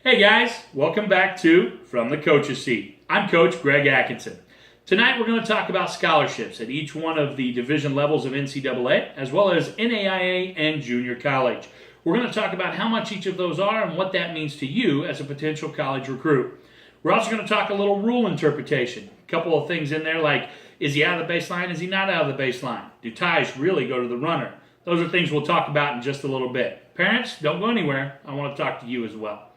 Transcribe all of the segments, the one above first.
Hey guys, welcome back to From the Coach's Seat. I'm Coach Greg Atkinson. Tonight we're going to talk about scholarships at each one of the division levels of NCAA, as well as NAIA and junior college. We're going to talk about how much each of those are and what that means to you as a potential college recruit. We're also going to talk a little rule interpretation. A couple of things in there like, is he out of the baseline? Is he not out of the baseline? Do ties really go to the runner? Those are things we'll talk about in just a little bit. Parents, don't go anywhere. I want to talk to you as well.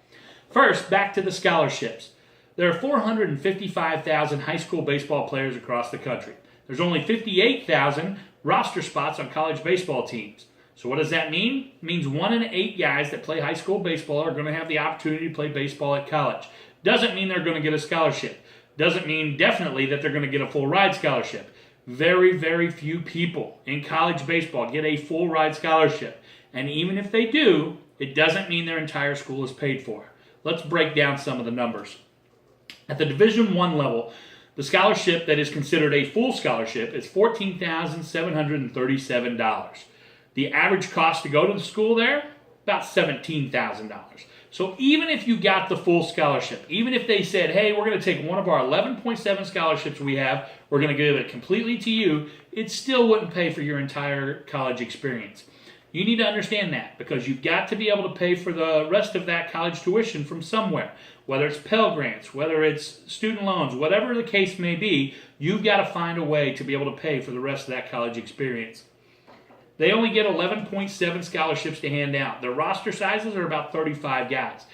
First, back to the scholarships. There are 455,000 high school baseball players across the country. There's only 58,000 roster spots on college baseball teams. So what does that mean? It means 1 in 8 guys that play high school baseball are going to have the opportunity to play baseball at college. Doesn't mean they're going to get a scholarship. Doesn't mean definitely that they're going to get a full ride scholarship. Very, very few people in college baseball get a full ride scholarship. And even if they do, it doesn't mean their entire school is paid for. Let's break down some of the numbers. At the Division I level, the scholarship that is considered a full scholarship is $14,737. The average cost to go to the school there, about $17,000. So even if you got the full scholarship, even if they said, hey, we're going to take one of our 11.7 scholarships we have, we're going to give it completely to you, it still wouldn't pay for your entire college experience. You need to understand that because you've got to be able to pay for the rest of that college tuition from somewhere. Whether it's Pell Grants, whether it's student loans, whatever the case may be, you've got to find a way to be able to pay for the rest of that college experience. They only get 11.7 scholarships to hand out. Their roster sizes are about 35 guys.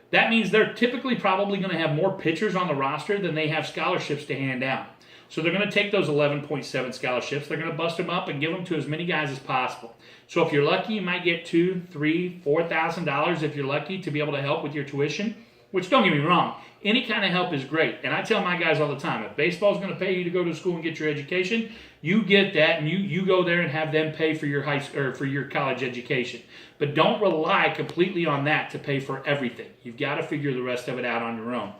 That means they're typically probably going to have more pitchers on the roster than they have scholarships to hand out. So they're going to take those 11.7 scholarships, they're going to bust them up and give them to as many guys as possible. So if you're lucky, you might get $2,000, $3,000, $4,000 if you're lucky to be able to help with your tuition, which don't get me wrong, any kind of help is great. And I tell my guys all the time, if baseball is going to pay you to go to school and get your education, you get that and you go there and have them pay for your for your college education. But don't rely completely on that to pay for everything. You've got to figure the rest of it out on your own.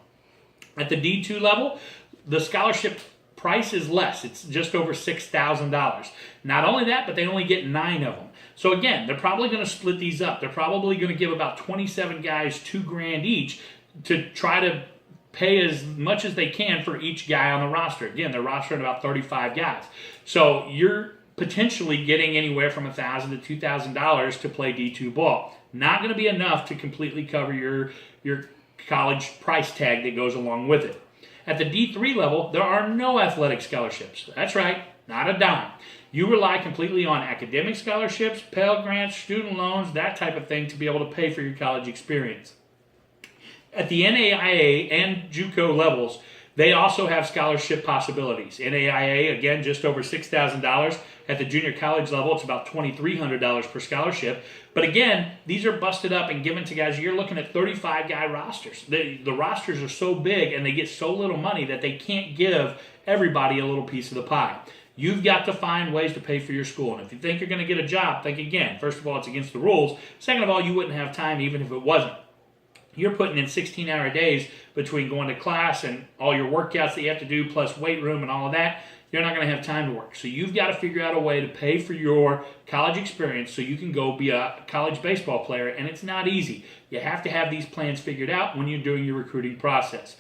At the D2 level, the scholarship price is less. It's just over $6,000. Not only that, but they only get 9 of them. So again, they're probably going to split these up. They're probably going to give about 27 guys $2,000 each to try to pay as much as they can for each guy on the roster. Again, they're rostering about 35 guys. So you're potentially getting anywhere from $1,000 to $2,000 to play D2 ball. Not going to be enough to completely cover your college price tag that goes along with it. At the D3 level, there are no athletic scholarships. That's right, not a dime. You rely completely on academic scholarships, Pell Grants, student loans, that type of thing to be able to pay for your college experience. At the NAIA and JUCO levels, they also have scholarship possibilities. NAIA, again, just over $6,000. At the junior college level, it's about $2,300 per scholarship. But again, these are busted up and given to guys. You're looking at 35-guy rosters. The rosters are so big and they get so little money that they can't give everybody a little piece of the pie. You've got to find ways to pay for your school. And if you think you're going to get a job, think again. First of all, it's against the rules. Second of all, you wouldn't have time even if it wasn't. You're putting in 16-hour days between going to class and all your workouts that you have to do, plus weight room and all of that. You're not going to have time to work. So you've got to figure out a way to pay for your college experience so you can go be a college baseball player, and it's not easy. You have to have these plans figured out when you're doing your recruiting process.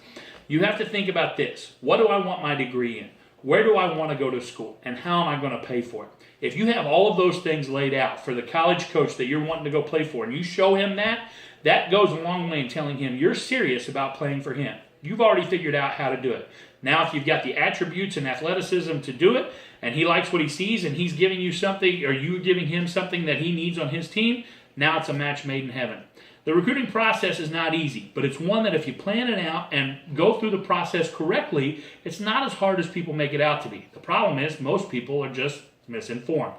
You have to think about this. What do I want my degree in? Where do I want to go to school? And how am I going to pay for it? If you have all of those things laid out for the college coach that you're wanting to go play for, and you show him that, that goes a long way in telling him you're serious about playing for him. You've already figured out how to do it. Now, if you've got the attributes and athleticism to do it, and he likes what he sees, and he's giving you something, or you giving him something that he needs on his team, now it's a match made in heaven. The recruiting process is not easy, but it's one that if you plan it out and go through the process correctly, it's not as hard as people make it out to be. The problem is most people are just misinformed.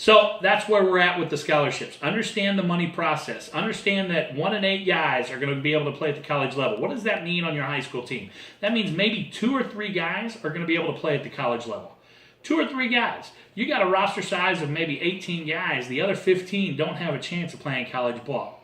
So that's where we're at with the scholarships. Understand the money process. Understand that 1 in 8 guys are going to be able to play at the college level. What does that mean on your high school team? That means maybe 2 or 3 guys are going to be able to play at the college level. 2 or 3 guys. You got a roster size of maybe 18 guys. The other 15 don't have a chance of playing college ball.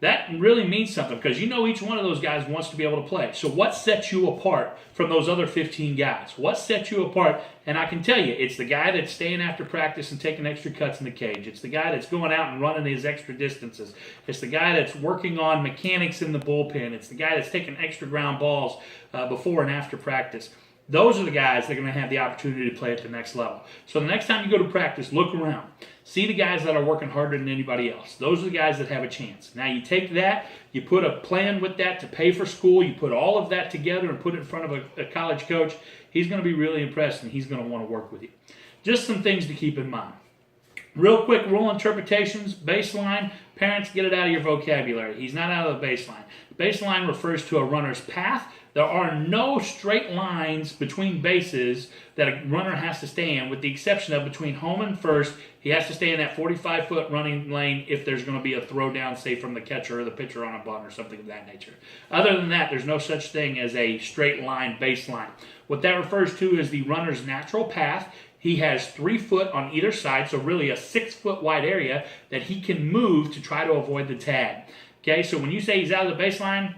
that really means something because you know each one of those guys wants to be able to play. So what sets you apart from those other 15 guys? What sets you apart? And I can tell you, it's the guy that's staying after practice and taking extra cuts in the cage. It's the guy that's going out and running his extra distances. It's the guy that's working on mechanics in the bullpen. It's the guy that's taking extra ground balls before and after practice. Those are the guys that are going to have the opportunity to play at the next level. So the next time you go to practice, look around. See the guys that are working harder than anybody else. Those are the guys that have a chance. Now you take that, you put a plan with that to pay for school, you put all of that together and put it in front of a college coach. He's going to be really impressed and he's going to want to work with you. Just some things to keep in mind. Real quick rule interpretations, baseline, parents get it out of your vocabulary. He's not out of the baseline. Baseline refers to a runner's path. There are no straight lines between bases that a runner has to stay in, with the exception of between home and first. He has to stay in that 45-foot running lane if there's going to be a throw down, say, from the catcher or the pitcher on a bunt or something of that nature. Other than that, there's no such thing as a straight line baseline. What that refers to is the runner's natural path. He has 3 foot on either side, so really a 6-foot wide area that he can move to try to avoid the tag. Okay, so when you say he's out of the baseline,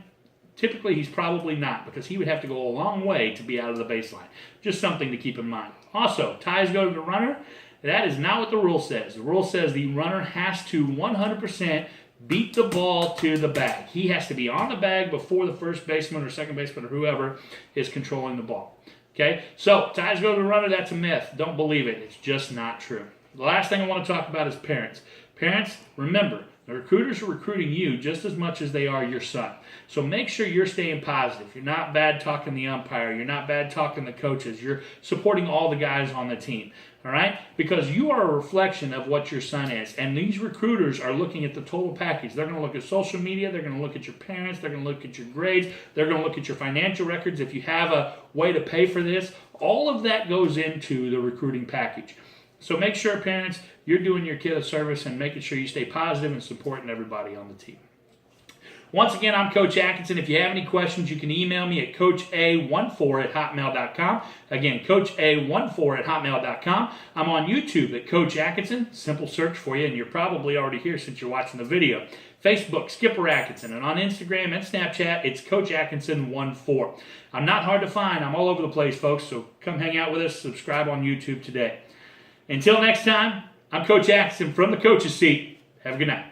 typically he's probably not, because he would have to go a long way to be out of the baseline. Just something to keep in mind. Also, ties go to the runner. That is not what the rule says. The rule says the runner has to 100% beat the ball to the bag. He has to be on the bag before the first baseman or second baseman or whoever is controlling the ball. Okay, so ties go to the runner, that's a myth. Don't believe it. It's just not true. The last thing I want to talk about is parents. Parents, remember, the recruiters are recruiting you just as much as they are your son. So make sure you're staying positive. You're not bad talking the umpire. You're not bad talking the coaches. You're supporting all the guys on the team. All right? Because you are a reflection of what your son is. And these recruiters are looking at the total package. They're going to look at social media. They're going to look at your parents. They're going to look at your grades. They're going to look at your financial records. If you have a way to pay for this, all of that goes into the recruiting package. So make sure, parents, you're doing your kid a service and making sure you stay positive and supporting everybody on the team. Once again, I'm Coach Atkinson. If you have any questions, you can email me at coacha14@hotmail.com. Again, coacha14@hotmail.com. I'm on YouTube at Coach Atkinson. Simple search for you, and you're probably already here since you're watching the video. Facebook, Skipper Atkinson. And on Instagram and Snapchat, it's Coach Atkinson14. I'm not hard to find. I'm all over the place, folks, so come hang out with us. Subscribe on YouTube today. Until next time, I'm Coach Atkinson from the coach's seat. Have a good night.